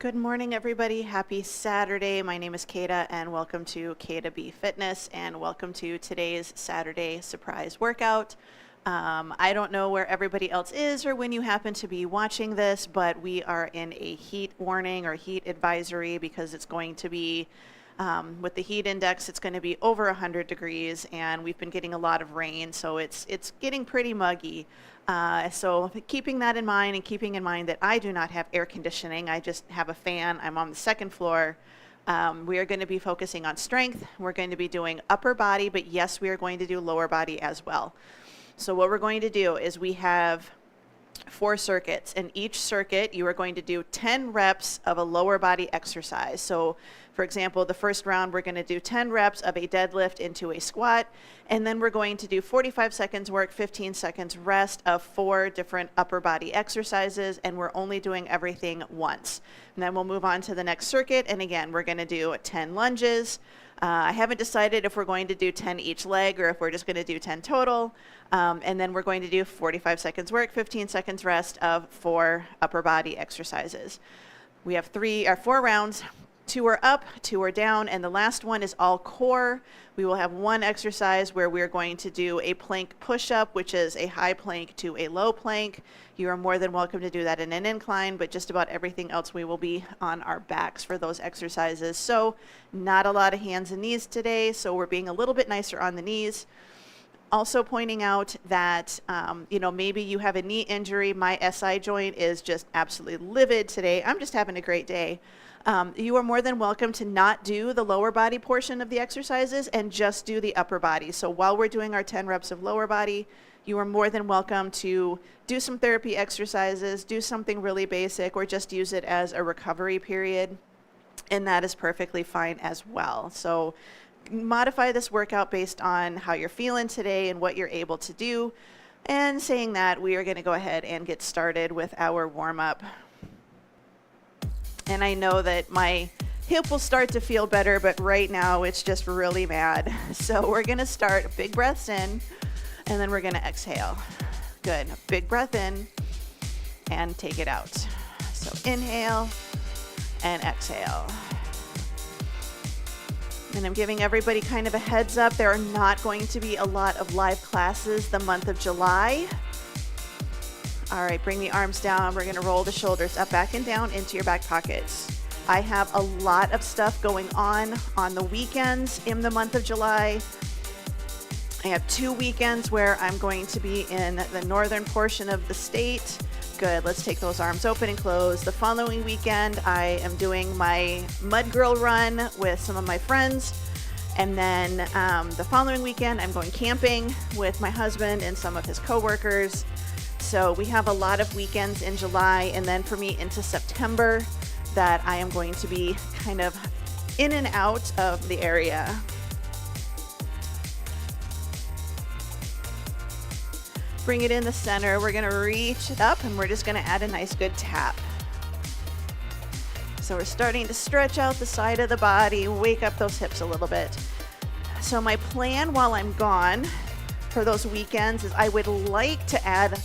Good morning, everybody. Happy Saturday. My name is Kata, and welcome to Kata B Fitness, and welcome to today's Saturday surprise workout. I don't know where everybody else is or when you happen to be watching this, but we are in a heat warning or heat advisory because it's going to be, with the heat index, it's going to be over 100 degrees, and we've been getting a lot of rain, so it's getting pretty muggy. So keeping that in mind and keeping in mind that I do not have air conditioning, I just have a fan. I'm on the second floor. We are going to be focusing on strength. We're going to be doing upper body, but yes, we are going to do lower body as well. So what we're going to do is we have 4 circuits. In each circuit, you are going to do 10 reps of a lower body exercise. So for example, the first round, we're going to do 10 reps of a deadlift into a squat, and then we're going to do 45 seconds work, 15 seconds rest of 4 different upper body exercises, and we're only doing everything once. And then we'll move on to the next circuit, and again, we're going to do 10 lunges. I haven't decided if we're going to do 10 each leg or if we're just going to do 10 total. And then we're going to do 45 seconds work, 15 seconds rest of 4 upper body exercises. We have 4 rounds. 2 are up, 2 are down, and the last one is all core. We will have one exercise where we're going to do a plank push-up, which is a high plank to a low plank. You are more than welcome to do that in an incline, but just about everything else we will be on our backs for those exercises. So not a lot of hands and knees today, so we're being a little bit nicer on the knees. Also pointing out that, maybe you have a knee injury. My SI joint is just absolutely livid today. I'm just having a great day. You are more than welcome to not do the lower body portion of the exercises and just do the upper body. So while we're doing our 10 reps of lower body, you are more than welcome to do some therapy exercises, do something really basic, or just use it as a recovery period. And that is perfectly fine as well. So modify this workout based on how you're feeling today and what you're able to do. And saying that, we are going to go ahead and get started with our warm-up. And I know that my hip will start to feel better, but right now it's just really mad. So we're going to start big breaths in, and then we're going to exhale. Good. Big breath in and take it out. So inhale and exhale. And I'm giving everybody kind of a heads up. There are not going to be a lot of live classes the month of July. All right, bring the arms down. We're going to roll the shoulders up, back, and down into your back pockets. I have a lot of stuff going on the weekends in the month of July. I have 2 weekends where I'm going to be in the northern portion of the state. Good, let's take those arms open and close. The following weekend, I am doing my Mud Girl run with some of my friends. And then the following weekend, I'm going camping with my husband and some of his coworkers. So we have a lot of weekends in July, and then for me into September that I am going to be kind of in and out of the area. Bring it in the center. We're going to reach it up, and we're just going to add a nice good tap. So we're starting to stretch out the side of the body, wake up those hips a little bit. So my plan while I'm gone for those weekends is I would like to add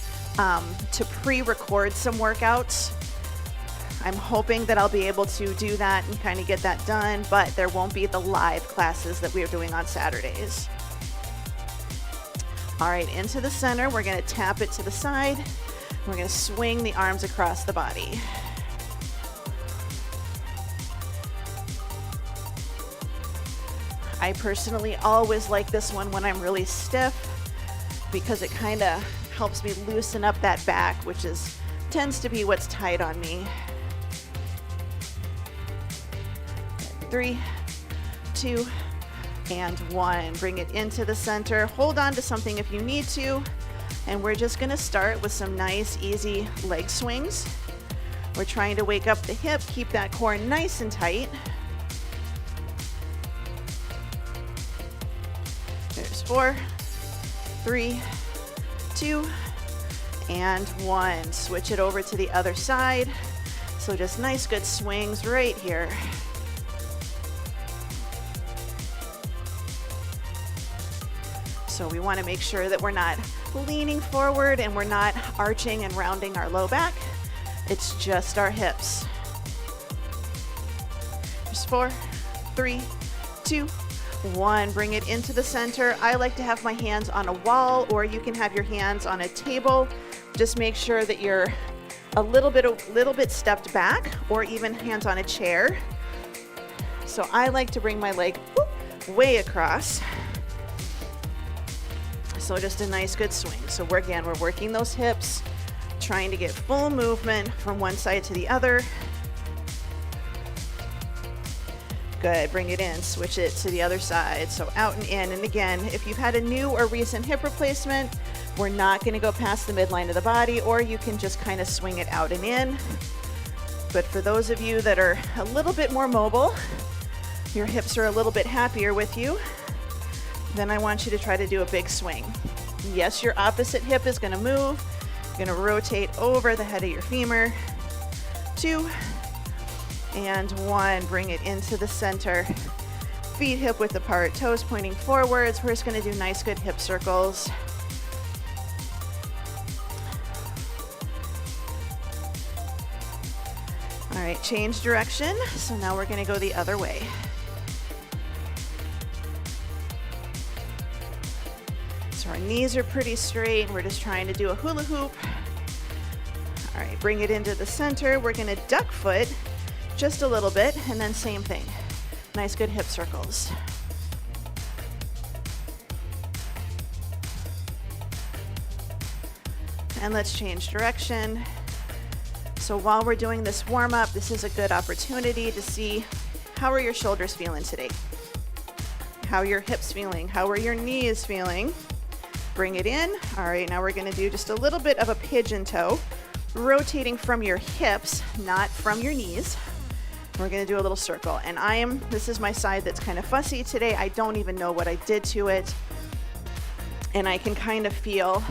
to pre-record some workouts. I'm hoping that I'll be able to do that and kind of get that done, but there won't be the live classes that we are doing on Saturdays. All right, into the center. We're going to tap it to the side. We're going to swing the arms across the body. I personally always like this one when I'm really stiff because it kind of helps me loosen up that back, which tends to be what's tight on me. 3, 2, and 1. Bring it into the center. Hold on to something if you need to. And we're just going to start with some nice, easy leg swings. We're trying to wake up the hip, keep that core nice and tight. There's 4, 3, 2, and 1. Switch it over to the other side. So just nice, good swings right here. So we want to make sure that we're not leaning forward and we're not arching and rounding our low back. It's just our hips. Just 4, 3, 2, 1. Bring it into the center. I like to have my hands on a wall, or you can have your hands on a table. Just make sure that you're a little bit stepped back, or even hands on a chair. So I like to bring my leg way across. So just a nice good swing. So we're working those hips, trying to get full movement from one side to the other. Good, bring it in, switch it to the other side. So out and in, and again, if you've had a new or recent hip replacement, we're not gonna go past the midline of the body, or you can just kind of swing it out and in. But for those of you that are a little bit more mobile, your hips are a little bit happier with you, then I want you to try to do a big swing. Yes, your opposite hip is gonna move. You're gonna rotate over the head of your femur. 2, and 1, bring it into the center. Feet hip width apart, toes pointing forwards. We're just gonna do nice, good hip circles. All right, change direction. So now we're gonna go the other way. So our knees are pretty straight. We're just trying to do a hula hoop. All right, bring it into the center. We're gonna duck foot just a little bit, and then same thing. Nice, good hip circles. And let's change direction. So while we're doing this warm-up, this is a good opportunity to see how are your shoulders feeling today? How are your hips feeling? How are your knees feeling? Bring it in. All right, now we're gonna do just a little bit of a pigeon toe, rotating from your hips, not from your knees. We're gonna do a little circle, and this is my side that's kind of fussy today. I don't even know what I did to it, and I can kind of feel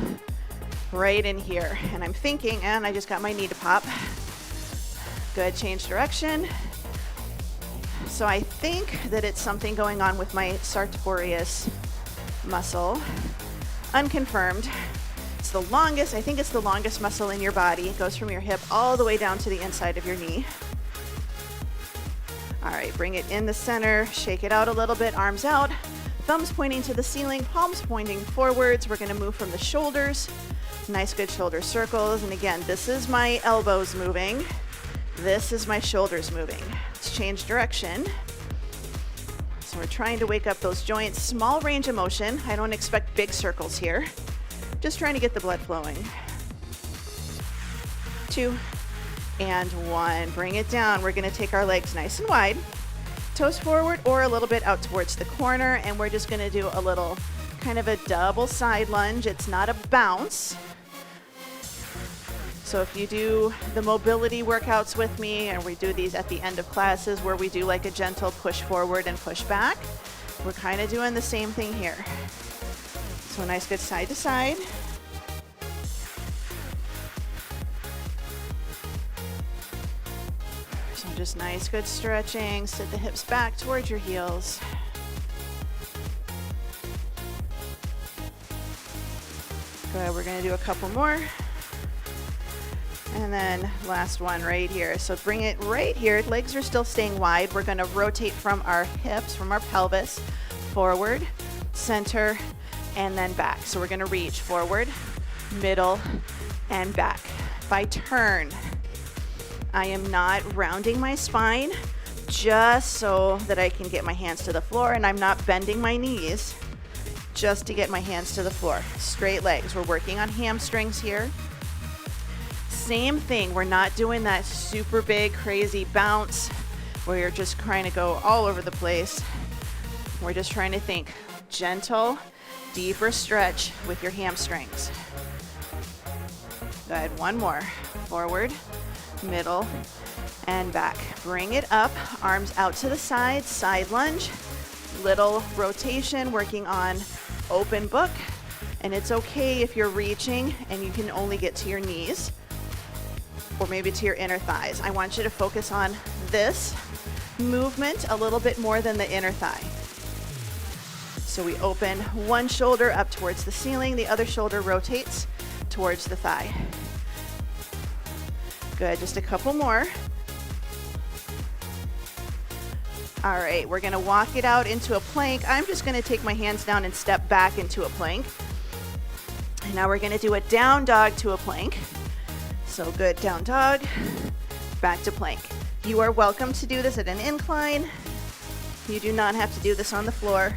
right in here, and I'm thinking, and I just got my knee to pop. Good, change direction. So I think that it's something going on with my sartorius muscle. Unconfirmed. It's the longest, I think it's the longest muscle in your body. It goes from your hip all the way down to the inside of your knee. All right, bring it in the center, shake it out a little bit, arms out, thumbs pointing to the ceiling, palms pointing forwards. We're gonna move from the shoulders. Nice, good shoulder circles. And again, this is my elbows moving. This is my shoulders moving. Let's change direction. So we're trying to wake up those joints. Small range of motion. I don't expect big circles here. Just trying to get the blood flowing. 2, and 1. Bring it down. We're gonna take our legs nice and wide, toes forward or a little bit out towards the corner, and we're just gonna do a little kind of a double side lunge. It's not a bounce. So if you do the mobility workouts with me, and we do these at the end of classes where we do like a gentle push forward and push back, we're kind of doing the same thing here. So a nice good side to side. So just nice good stretching. Sit the hips back towards your heels. Good, we're gonna do a couple more. And then last one right here. So bring it right here. Legs are still staying wide. We're gonna rotate from our hips, from our pelvis, forward, center, and then back. So we're gonna reach forward, middle, and back. If I turn, I am not rounding my spine just so that I can get my hands to the floor, and I'm not bending my knees just to get my hands to the floor. Straight legs. We're working on hamstrings here. Same thing, we're not doing that super big, crazy bounce where you're just trying to go all over the place. We're just trying to think gentle, deeper stretch with your hamstrings. Good, one more. Forward, middle, and back. Bring it up, arms out to the side, side lunge, little rotation, working on open book. And it's okay if you're reaching and you can only get to your knees, or maybe to your inner thighs. I want you to focus on this movement a little bit more than the inner thigh. So we open one shoulder up towards the ceiling, the other shoulder rotates towards the thigh. Good, just a couple more. All right, we're gonna walk it out into a plank. I'm just gonna take my hands down and step back into a plank. And now we're gonna do a down dog to a plank. So good, down dog, back to plank. You are welcome to do this at an incline. You do not have to do this on the floor.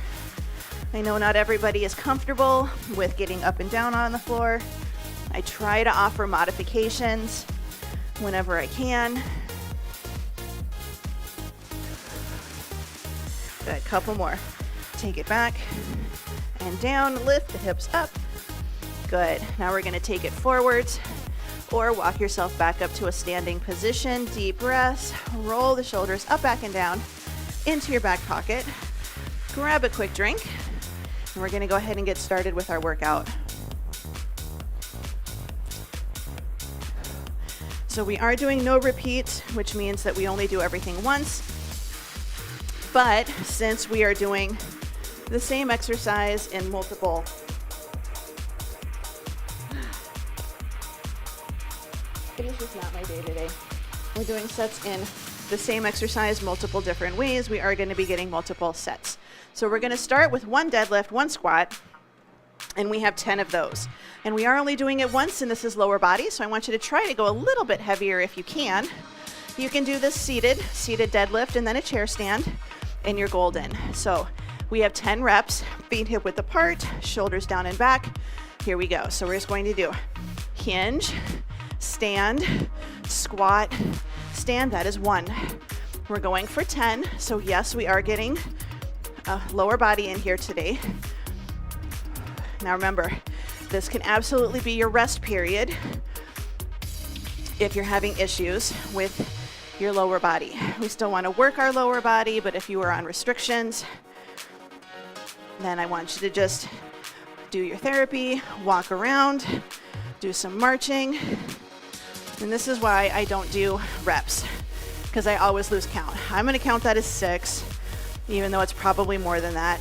I know not everybody is comfortable with getting up and down on the floor. I try to offer modifications whenever I can. Good, couple more. Take it back and down, lift the hips up. Good, now we're gonna take it forwards or walk yourself back up to a standing position. Deep breaths, roll the shoulders up, back, and down into your back pocket. Grab a quick drink, and we're gonna go ahead and get started with our workout. So we are doing no repeats, which means that we only do everything once. But since we are doing the same exercise in multiple it is just not my day today. We're doing sets in the same exercise multiple different ways. We are going to be getting multiple sets. So we're going to start with one deadlift, one squat, and we have 10 of those. And we are only doing it once, and this is lower body, so I want you to try to go a little bit heavier if you can. You can do this seated deadlift, and then a chair stand, and you're golden. So we have 10 reps, feet hip width apart, shoulders down and back. Here we go. So we're just going to do hinge, stand, squat, stand. That is 1. We're going for 10. So yes, we are getting a lower body in here today. Now remember, this can absolutely be your rest period if you're having issues with your lower body. We still want to work our lower body, but if you are on restrictions, then I want you to just do your therapy, walk around, do some marching. And this is why I don't do reps, because I always lose count. I'm going to count that as 6, even though it's probably more than that.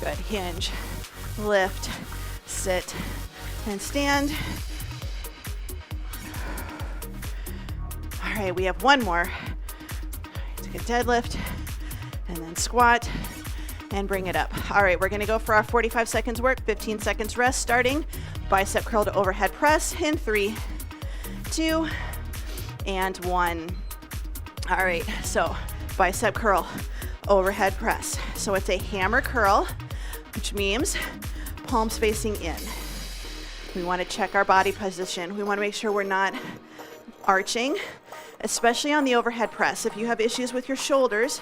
Good, hinge, lift, sit, and stand. All right, we have one more. Take a deadlift, and then squat, and bring it up. All right, we're gonna go for our 45 seconds work, 15 seconds rest, starting bicep curl to overhead press in 3, 2, and 1. All right, so bicep curl, overhead press. So it's a hammer curl, which means palms facing in. We wanna check our body position. We wanna make sure we're not arching, especially on the overhead press. If you have issues with your shoulders,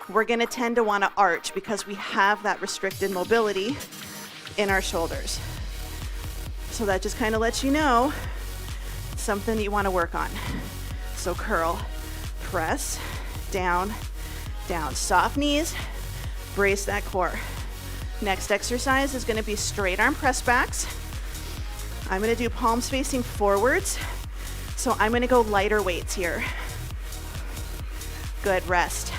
we're gonna tend to wanna arch because we have that restricted mobility in our shoulders. So that just kind of lets you know something that you wanna work on. So curl, press, down, down. Soft knees, brace that core. Next exercise is gonna be straight arm press backs. I'm gonna do palms facing forwards. So I'm gonna go lighter weights here. Good, rest.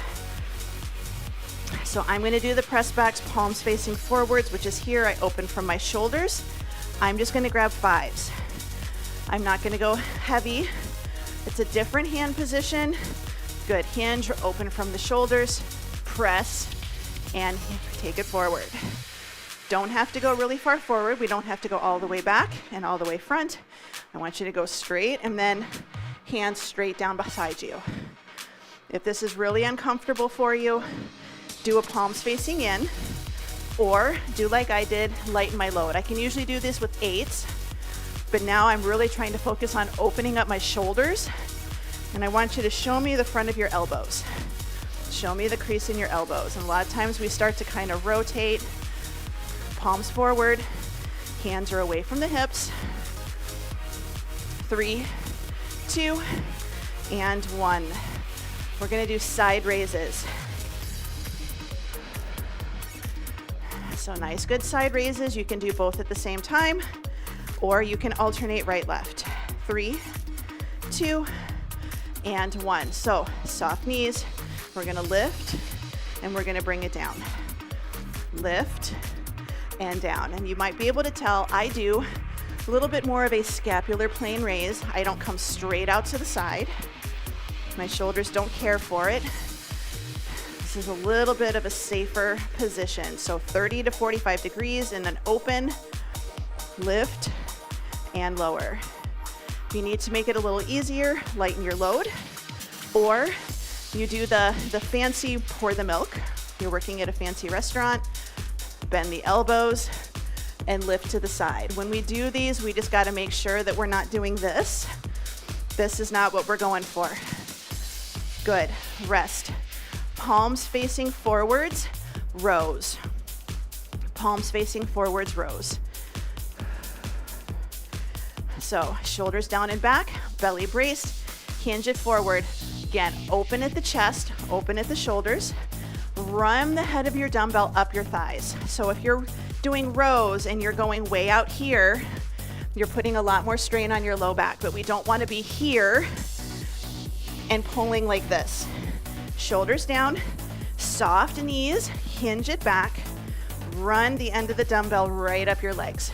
So I'm gonna do the press backs, palms facing forwards, which is here. I open from my shoulders. I'm just gonna grab 5s. I'm not gonna go heavy. It's a different hand position. Good, hinge or open from the shoulders, press, and take it forward. Don't have to go really far forward. We don't have to go all the way back and all the way front. I want you to go straight and then hands straight down beside you. If this is really uncomfortable for you, do a palms facing in, or do like I did, lighten my load. I can usually do this with 8s, but now I'm really trying to focus on opening up my shoulders, and I want you to show me the front of your elbows. Show me the crease in your elbows. And a lot of times we start to kind of rotate, palms forward, hands are away from the hips. 3, 2, and 1. We're gonna do side raises. So nice, good side raises. You can do both at the same time, or you can alternate right, left. 3, 2, and 1. So soft knees, we're gonna lift, and we're gonna bring it down. Lift, and down. And you might be able to tell I do a little bit more of a scapular plane raise. I don't come straight out to the side. My shoulders don't care for it. This is a little bit of a safer position. So 30 to 45 degrees in an open, lift and lower. If you need to make it a little easier, lighten your load, or you do the fancy pour the milk. You're working at a fancy restaurant, bend the elbows and lift to the side. When we do these, we just gotta make sure that we're not doing this. This is not what we're going for. Good, rest. Palms facing forwards, rows. Palms facing forwards, rows. So shoulders down and back, belly braced, hinge it forward. Again, open at the chest, open at the shoulders. Run the head of your dumbbell up your thighs. So if you're doing rows and you're going way out here, you're putting a lot more strain on your low back, but we don't want to be here and pulling like this. Shoulders down, soft knees, hinge it back, run the end of the dumbbell right up your legs.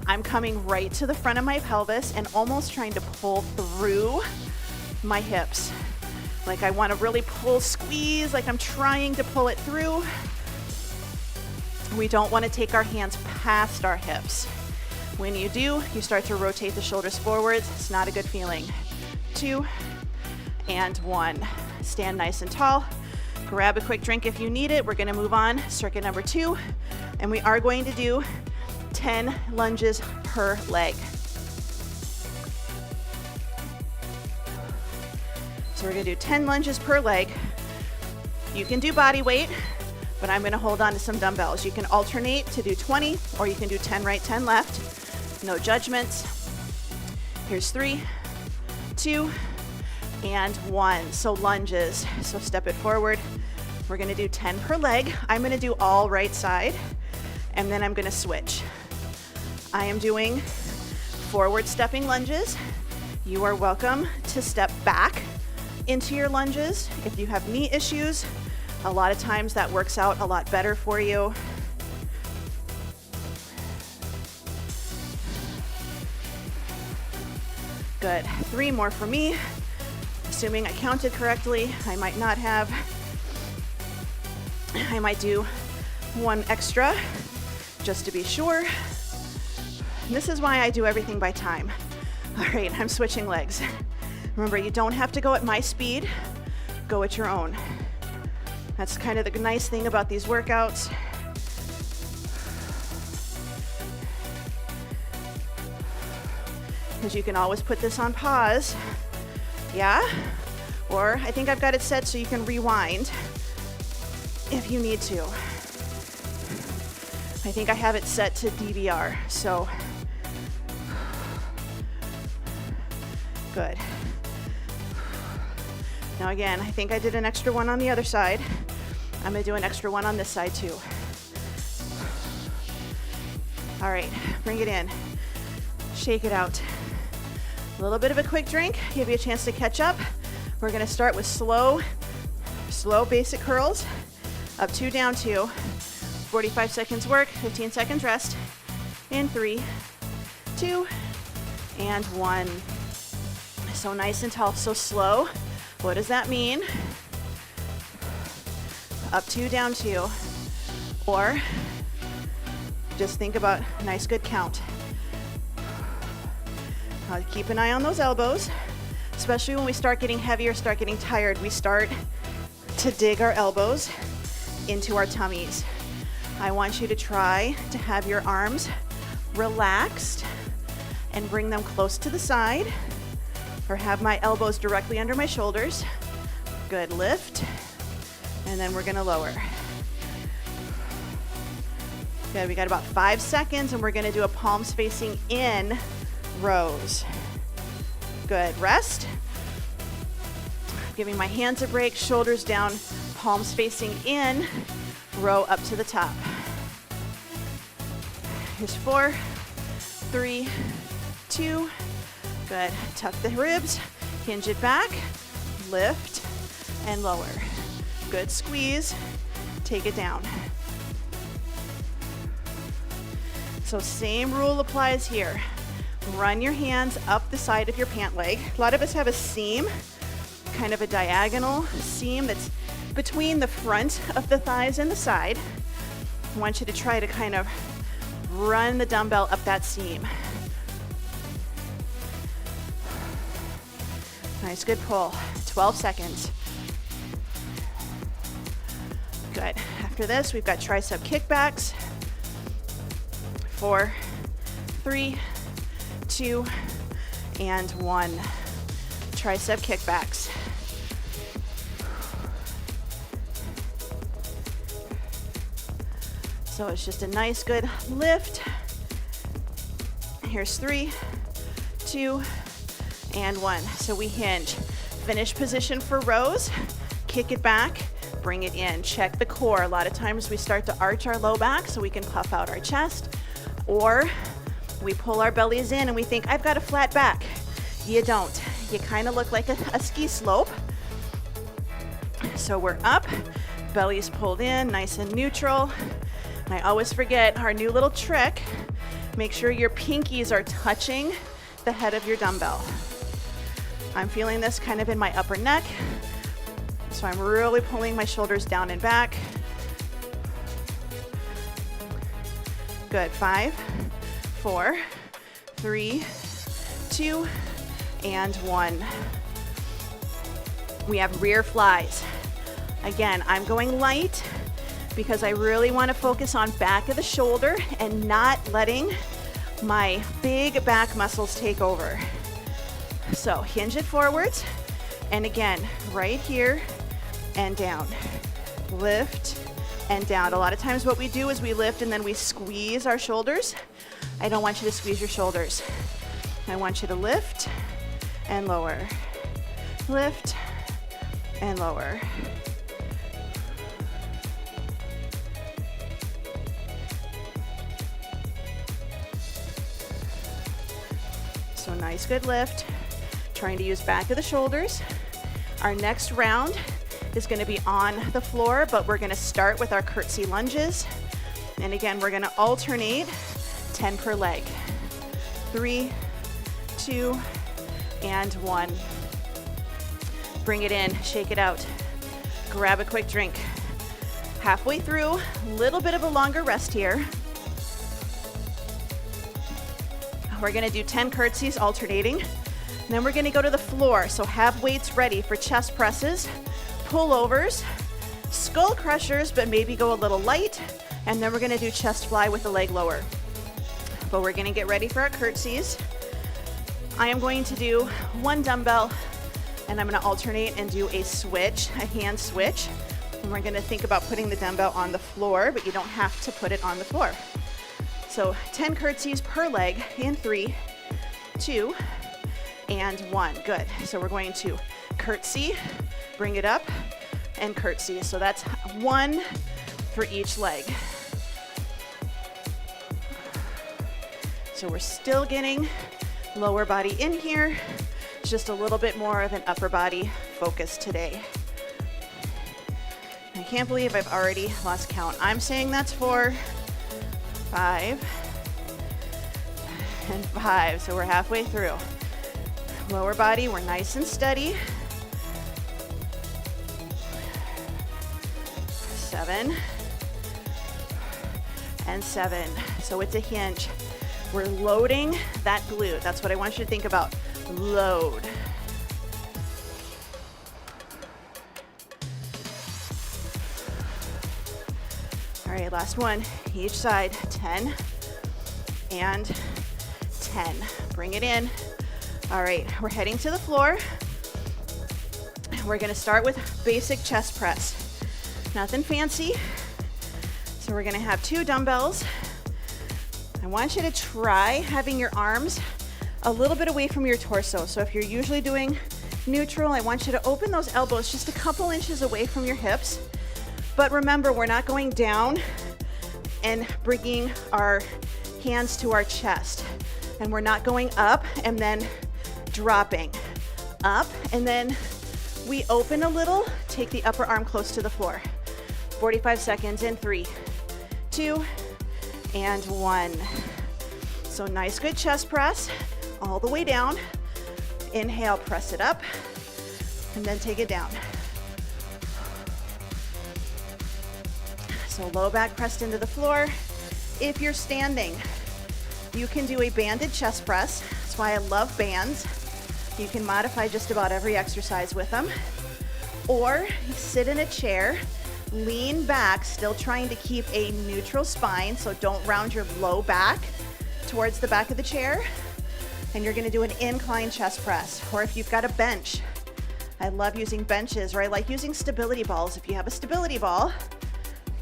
I'm coming right to the front of my pelvis and almost trying to pull through my hips. Like I want to really pull, squeeze, like I'm trying to pull it through. We don't want to take our hands past our hips. When you do, you start to rotate the shoulders forwards. It's not a good feeling. 2 and 1. Stand nice and tall. Grab a quick drink if you need it. We're going to move on, circuit number 2, and we are going to do 10 lunges per leg. So we're gonna do 10 lunges per leg. You can do body weight, but I'm gonna hold on to some dumbbells. You can alternate to do 20, or you can do 10 right, 10 left. No judgments. Here's 3, 2, and 1. So lunges, so step it forward. We're gonna do 10 per leg. I'm gonna do all right side, and then I'm gonna switch. I am doing forward stepping lunges. You are welcome to step back into your lunges. If you have knee issues, a lot of times that works out a lot better for you. Good, 3 more for me. Assuming I counted correctly, I might not have. I might do 1 extra just to be sure. And this is why I do everything by time. All right, I'm switching legs. Remember, you don't have to go at my speed, go at your own. That's kind of the nice thing about these workouts. Because you can always put this on pause, yeah? Or I think I've got it set so you can rewind if you need to. I think I have it set to DVR, so good. Now again, I think I did an extra 1 on the other side. I'm gonna do an extra 1 on this side too. All right, bring it in. Shake it out. A little bit of a quick drink, give you a chance to catch up. We're gonna start with slow basic curls. Up 2, down 2. 45 seconds work, 15 seconds rest. In 3, 2, and 1. So nice and tall, so slow. What does that mean? Up 2, down 2. Or just think about a nice good count. Keep an eye on those elbows, especially when we start getting heavier, start getting tired. We start to dig our elbows into our tummies. I want you to try to have your arms relaxed and bring them close to the side, or have my elbows directly under my shoulders. Good, lift, and then we're gonna lower. Good, we got about 5 seconds, and we're gonna do a palms facing in rows. Good, rest. Giving my hands a break, shoulders down, palms facing in, row up to the top. Here's 4, 3, 2, good. Tuck the ribs, hinge it back, lift, and lower. Good, squeeze, take it down. So same rule applies here. Run your hands up the side of your pant leg. A lot of us have a seam kind of a diagonal seam that's between the front of the thighs and the side. I want you to try to kind of run the dumbbell up that seam. Nice, good pull. 12 seconds. Good. After this, we've got tricep kickbacks. 4, 3, 2, and 1. Tricep kickbacks. So it's just a nice, good lift. Here's 3, 2, and 1. So we hinge. Finish position for rows. Kick it back. Bring it in. Check the core. A lot of times we start to arch our low back so we can puff out our chest, or we pull our bellies in and we think, I've got a flat back. You don't. You kind of look like a ski slope. So we're up, belly's pulled in, nice and neutral. And I always forget our new little trick. Make sure your pinkies are touching the head of your dumbbell. I'm feeling this kind of in my upper neck. So I'm really pulling my shoulders down and back. Good. 5, 4, 3, 2, and 1. We have rear flies. Again, I'm going light because I really want to focus on back of the shoulder and not letting my big back muscles take over. So hinge it forwards, and again, right here and down. Lift and down. A lot of times what we do is we lift and then we squeeze our shoulders. I don't want you to squeeze your shoulders. I want you to lift and lower. Lift and lower. So nice, good lift. Trying to use back of the shoulders. Our next round is going to be on the floor, but we're going to start with our curtsy lunges. And again, we're going to alternate 10 per leg. 3, 2, and 1. Bring it in, shake it out. Grab a quick drink. Halfway through, a little bit of a longer rest here. We're gonna do 10 curtsies alternating. And then we're gonna go to the floor. So have weights ready for chest presses, pullovers, skull crushers, but maybe go a little light. And then we're gonna do chest fly with the leg lower. But we're gonna get ready for our curtsies. I am going to do 1 dumbbell, and I'm gonna alternate and do a switch, a hand switch. And we're gonna think about putting the dumbbell on the floor, but you don't have to put it on the floor. So 10 curtsies per leg in 3, 2, and 1. Good. So we're going to curtsy, bring it up, and curtsy. So that's 1 for each leg. So we're still getting lower body in here, just a little bit more of an upper body focus today. I can't believe I've already lost count. I'm saying that's 4, 5, and 5. So we're halfway through. Lower body, we're nice and steady. 7, and 7. So it's a hinge. We're loading that glute. That's what I want you to think about. Load. All right, last one. Each side, 10 and 10. Bring it in. All right, we're heading to the floor. We're gonna start with basic chest press. Nothing fancy. So we're gonna have 2 dumbbells. I want you to try having your arms a little bit away from your torso. So if you're usually doing neutral, I want you to open those elbows just a couple inches away from your hips. But remember, we're not going down and bringing our hands to our chest. And we're not going up and then dropping. Up, and then we open a little, take the upper arm close to the floor. 45 seconds in 3, 2, and 1. So nice, good chest press all the way down. Inhale, press it up. and then take it down. So low back pressed into the floor. If you're standing, you can do a banded chest press. That's why I love bands. You can modify just about every exercise with them. Or you sit in a chair, lean back, still trying to keep a neutral spine, so don't round your low back towards the back of the chair. And you're gonna do an incline chest press. Or if you've got a bench, I love using benches, or I like using stability balls. If you have a stability ball,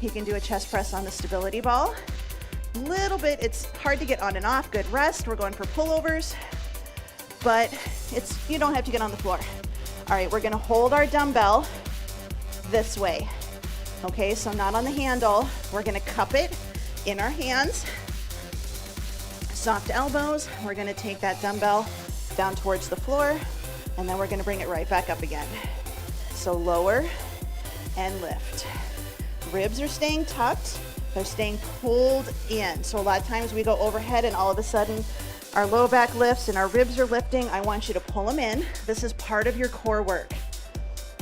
you can do a chest press on the stability ball. Little bit, it's hard to get on and off, good rest. We're going for pullovers, but you don't have to get on the floor. All right, we're gonna hold our dumbbell this way. Okay, so not on the handle. We're gonna cup it in our hands. Soft elbows. We're gonna take that dumbbell down towards the floor, and then we're gonna bring it right back up again. So lower and lift. Ribs are staying tucked. They're staying pulled in. So a lot of times we go overhead and all of a sudden our low back lifts and our ribs are lifting. I want you to pull them in. This is part of your core work.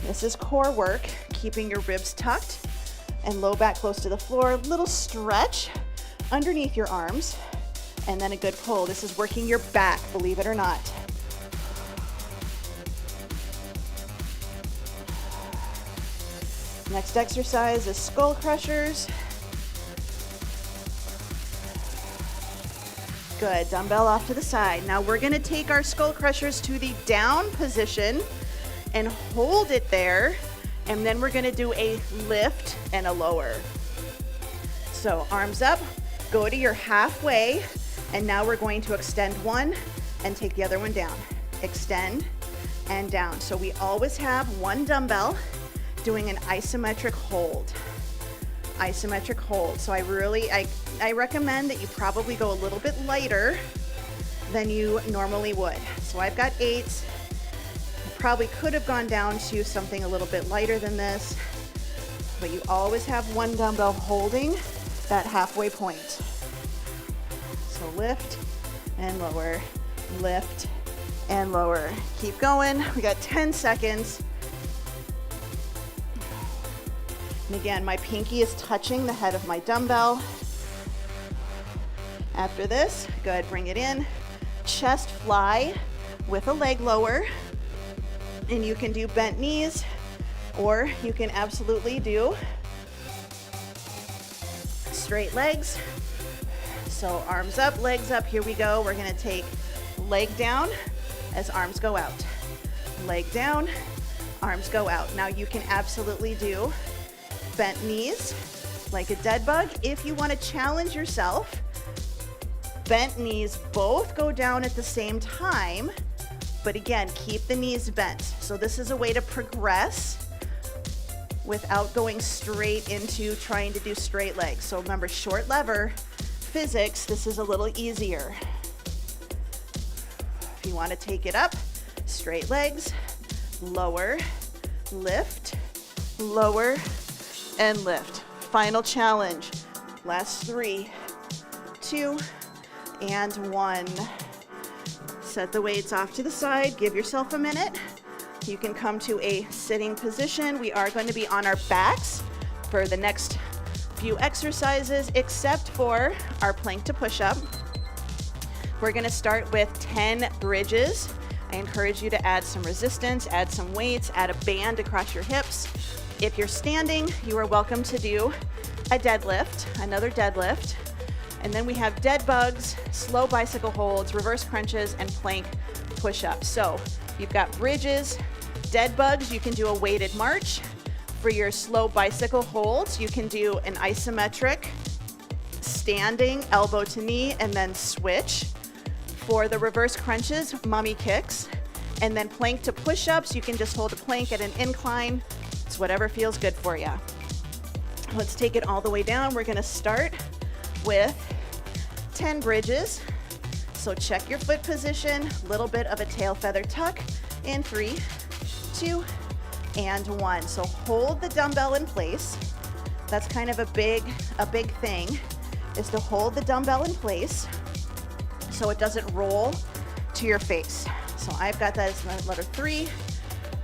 This is core work, keeping your ribs tucked and low back close to the floor. Little stretch underneath your arms and then a good pull. This is working your back, believe it or not. Next exercise is skull crushers. Good, dumbbell off to the side. Now we're gonna take our skull crushers to the down position and hold it there, and then we're gonna do a lift and a lower. So arms up, go to your halfway, and now we're going to extend one and take the other one down. Extend and down. So we always have one dumbbell doing an isometric hold. Isometric hold. So I recommend that you probably go a little bit lighter than you normally would. So I've got 8s. I probably could have gone down to something a little bit lighter than this, but you always have one dumbbell holding that halfway point. So lift and lower, lift and lower. Keep going. We got 10 seconds. And again, my pinky is touching the head of my dumbbell. After this, good, bring it in. Chest fly with a leg lower. And you can do bent knees, or you can absolutely do straight legs. So arms up, legs up, here we go. We're gonna take leg down as arms go out. Leg down, arms go out. Now you can absolutely do bent knees like a dead bug. If you want to challenge yourself, bent knees both go down at the same time, but again, keep the knees bent. So this is a way to progress without going straight into trying to do straight legs. So remember, short lever physics, this is a little easier. If you want to take it up, straight legs, lower, lift, lower, and lift. Final challenge. Last 3, 2, and 1. Set the weights off to the side. Give yourself a minute. You can come to a sitting position. We are going to be on our backs for the next few exercises, except for our plank to push-up. We're going to start with 10 bridges. I encourage you to add some resistance, add some weights, add a band across your hips. If you're standing, you are welcome to do a deadlift, another deadlift. And then we have dead bugs, slow bicycle holds, reverse crunches, and plank push-ups. So you've got bridges, dead bugs, you can do a weighted march. For your slow bicycle holds, you can do an isometric, standing, elbow to knee, and then switch. For the reverse crunches, mummy kicks. And then plank to push-ups, you can just hold a plank at an incline. It's whatever feels good for you. Let's take it all the way down. We're gonna start with 10 bridges. So check your foot position, little bit of a tail feather tuck in 3, 2, and 1. So hold the dumbbell in place. That's kind of a big thing, is to hold the dumbbell in place so it doesn't roll to your face. So I've got that as letter 3,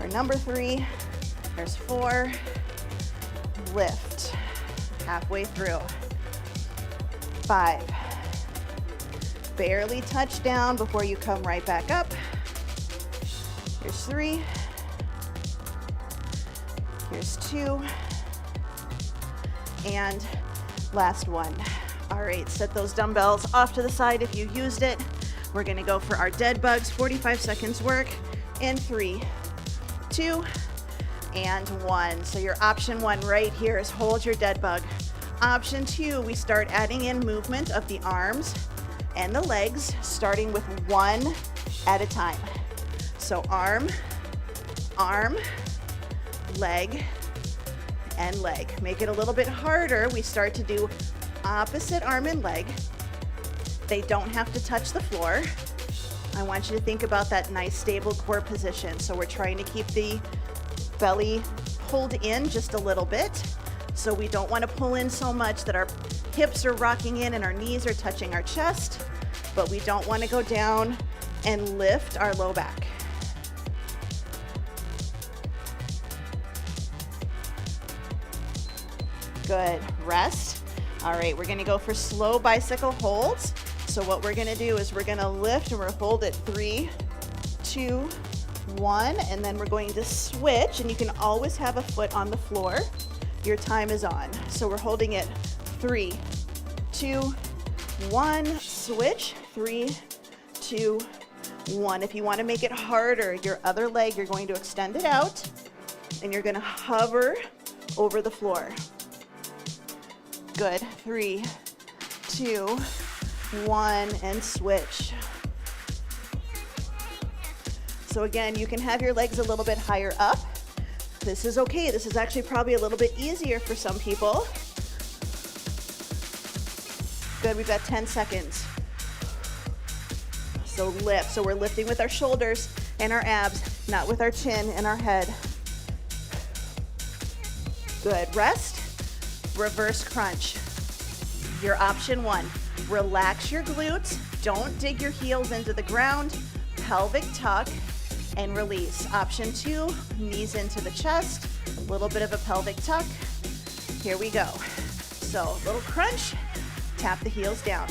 For number 3, there's 4, lift, halfway through. 5, barely touch down before you come right back up. Here's 3, here's 2, and last one. All right, set those dumbbells off to the side if you used it. We're gonna go for our dead bugs, 45 seconds work in 3, 2, and 1. So your option 1 right here is hold your dead bug. Option 2, we start adding in movement of the arms and the legs, starting with 1 at a time. So arm, arm, leg, and leg. Make it a little bit harder. We start to do opposite arm and leg. They don't have to touch the floor. I want you to think about that nice stable core position. So we're trying to keep the belly pulled in just a little bit. So we don't want to pull in so much that our hips are rocking in and our knees are touching our chest, but we don't want to go down and lift our low back. Good, rest. All right, we're gonna go for slow bicycle holds. So what we're gonna do is we're gonna lift and we're hold it 3, 2, 1, and then we're going to switch, and you can always have a foot on the floor. Your time is on. So we're holding it 3, 2, 1, switch, 3, 2, 1. If you want to make it harder, your other leg, you're going to extend it out and you're going to hover over the floor. Good. 3, 2, 1, and switch. So again, you can have your legs a little bit higher up. This is okay. This is actually probably a little bit easier for some people. Good, we've got 10 seconds. So lift. So we're lifting with our shoulders and our abs, not with our chin and our head. Good, rest, reverse crunch. Your option 1, relax your glutes, don't dig your heels into the ground, pelvic tuck, and release. Option 2, knees into the chest, a little bit of a pelvic tuck. Here we go. So little crunch, tap the heels down,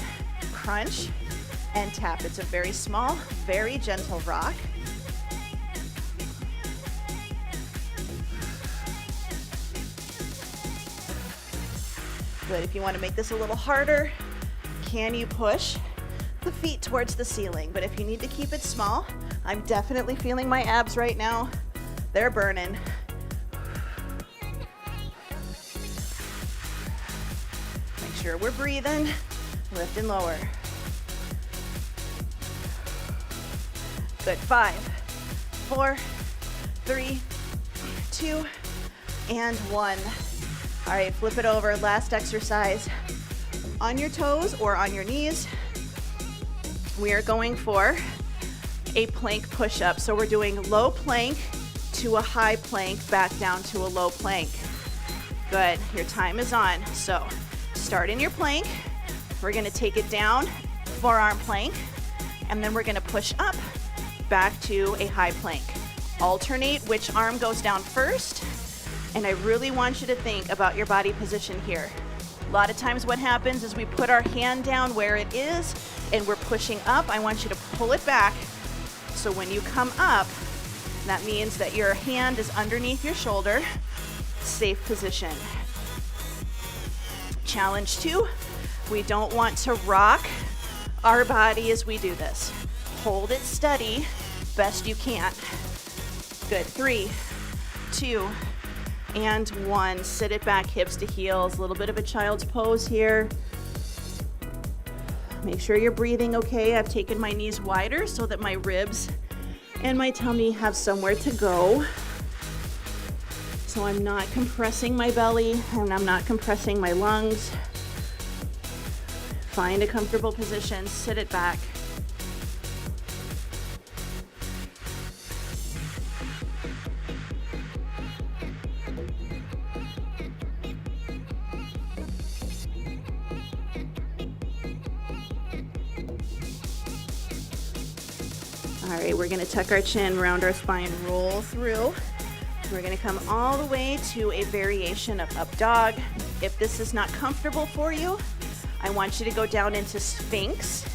crunch, and tap. It's a very small, very gentle rock. Good. If you want to make this a little harder, can you push the feet towards the ceiling? But if you need to keep it small, I'm definitely feeling my abs right now. They're burning. Make sure we're breathing. Lift and lower. Good. 5, 4, 3, 2, and 1. All right, flip it over. Last exercise. On your toes or on your knees, we are going for a plank push-up. So we're doing low plank to a high plank, back down to a low plank. Good, your time is on. So start in your plank. We're gonna take it down, forearm plank, and then we're gonna push up, back to a high plank. Alternate which arm goes down first, and I really want you to think about your body position here. A lot of times what happens is we put our hand down where it is and we're pushing up. I want you to pull it back. So when you come up, that means that your hand is underneath your shoulder, safe position. Challenge 2, we don't want to rock our body as we do this. Hold it steady, best you can. Good, 3, 2, and 1. Sit it back, hips to heels. A little bit of a child's pose here. Make sure you're breathing okay. I've taken my knees wider so that my ribs and my tummy have somewhere to go. So I'm not compressing my belly and I'm not compressing my lungs. Find a comfortable position, sit it back. All right, we're gonna tuck our chin, round our spine, roll through. We're going to come all the way to a variation of up dog. If this is not comfortable for you, I want you to go down into Sphinx.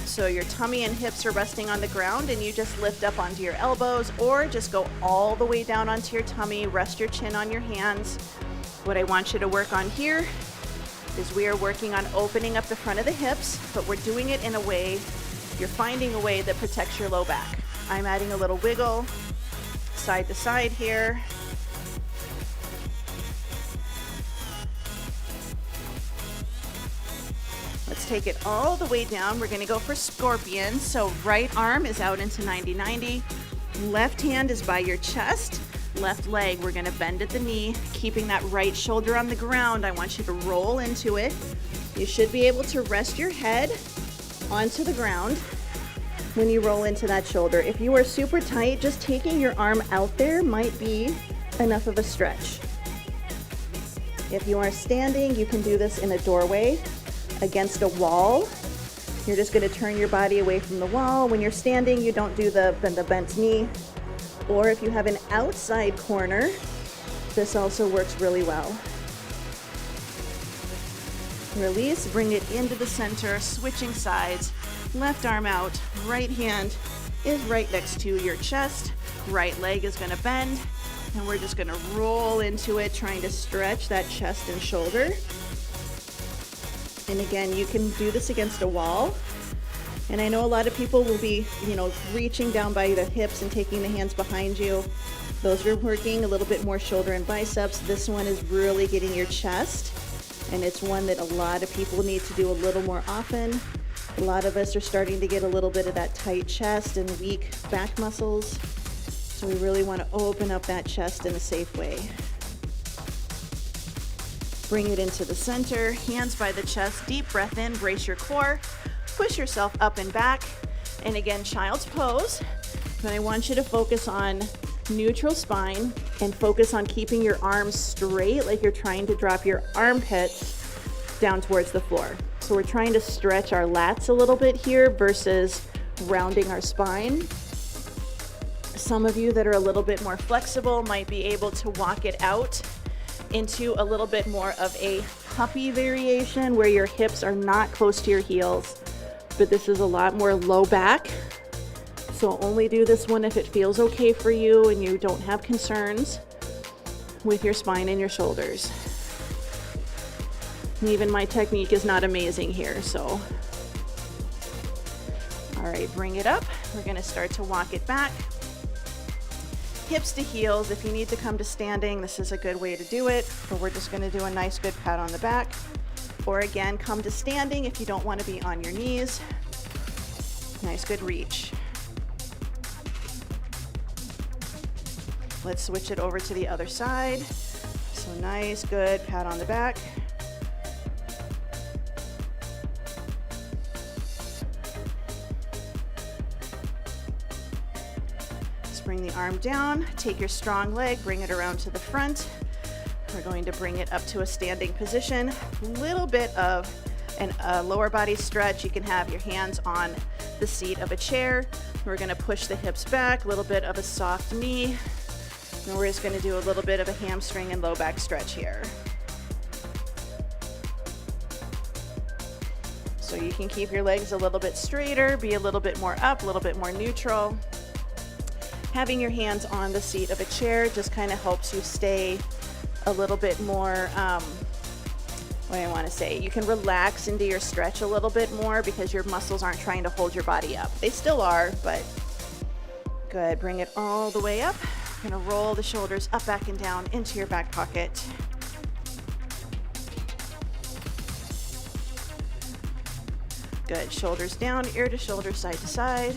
So your tummy and hips are resting on the ground and you just lift up onto your elbows, or just go all the way down onto your tummy, rest your chin on your hands. What I want you to work on here is we are working on opening up the front of the hips, but we're doing it in a way, you're finding a way that protects your low back. I'm adding a little wiggle side to side here. Let's take it all the way down. We're gonna go for scorpion. So right arm is out into 90-90. Left hand is by your chest. Left leg, we're gonna bend at the knee, keeping that right shoulder on the ground. I want you to roll into it. You should be able to rest your head onto the ground when you roll into that shoulder. If you are super tight, just taking your arm out there might be enough of a stretch. If you are standing, you can do this in a doorway, against a wall. You're just going to turn your body away from the wall. When you're standing, you don't do the bent knee. Or if you have an outside corner, this also works really well. Release, bring it into the center, switching sides. Left arm out, right hand is right next to your chest. Right leg is going to bend, and we're just going to roll into it, trying to stretch that chest and shoulder. And again, you can do this against a wall. And I know a lot of people will be, reaching down by the hips and taking the hands behind you. Those are working a little bit more shoulder and biceps. This one is really getting your chest. And it's one that a lot of people need to do a little more often. A lot of us are starting to get a little bit of that tight chest and weak back muscles. So we really want to open up that chest in a safe way. Bring it into the center, hands by the chest, deep breath in, brace your core, push yourself up and back. And again, child's pose. But I want you to focus on neutral spine and focus on keeping your arms straight, like you're trying to drop your armpits down towards the floor. So we're trying to stretch our lats a little bit here versus rounding our spine. Some of you that are a little bit more flexible might be able to walk it out into a little bit more of a puppy variation where your hips are not close to your heels, but this is a lot more low back. So only do this one if it feels okay for you and you don't have concerns with your spine and your shoulders. And even my technique is not amazing here, so. All right, bring it up. We're gonna start to walk it back. Hips to heels. If you need to come to standing, this is a good way to do it, but we're just gonna do a nice good pat on the back. Or again, come to standing if you don't wanna be on your knees. Nice good reach. Let's switch it over to the other side. So nice, good pat on the back. Bring the arm down, take your strong leg, bring it around to the front. We're going to bring it up to a standing position. A little bit of a lower body stretch. You can have your hands on the seat of a chair. We're gonna push the hips back, a little bit of a soft knee. And we're just gonna do a little bit of a hamstring and low back stretch here. So you can keep your legs a little bit straighter, be a little bit more up, a little bit more neutral. Having your hands on the seat of a chair just kind of helps you stay a little bit more, what do I want to say? You can relax into your stretch a little bit more because your muscles aren't trying to hold your body up. They still are, but good. Bring it all the way up. You're gonna roll the shoulders up, back, and down into your back pocket. Good. Shoulders down, ear to shoulder, side to side.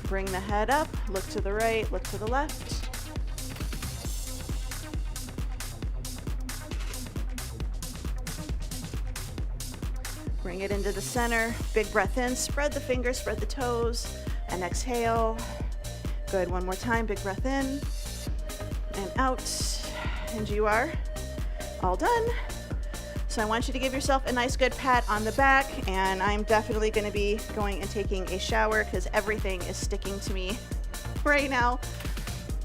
Bring the head up, look to the right, look to the left. Bring it into the center, big breath in, spread the fingers, spread the toes, and exhale. Good, one more time, big breath in and out, and you are all done. So I want you to give yourself a nice good pat on the back, and I'm definitely going to be going and taking a shower because everything is sticking to me right now.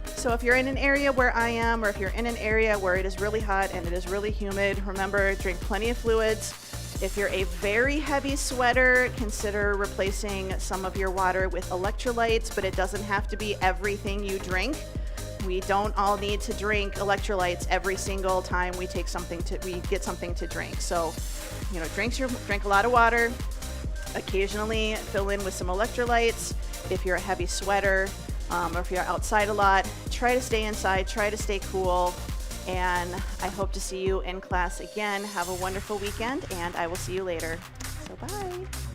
So if you're in an area where I am, or if you're in an area where it is really hot and it is really humid, remember, drink plenty of fluids. If you're a very heavy sweater, consider replacing some of your water with electrolytes, but it doesn't have to be everything you drink. We don't all need to drink electrolytes every single time we get something to drink. So, drink a lot of water. Occasionally fill in with some electrolytes. If you're a heavy sweater, or if you're outside a lot, try to stay inside, try to stay cool. And I hope to see you in class again. Have a wonderful weekend, and I will see you later. So bye.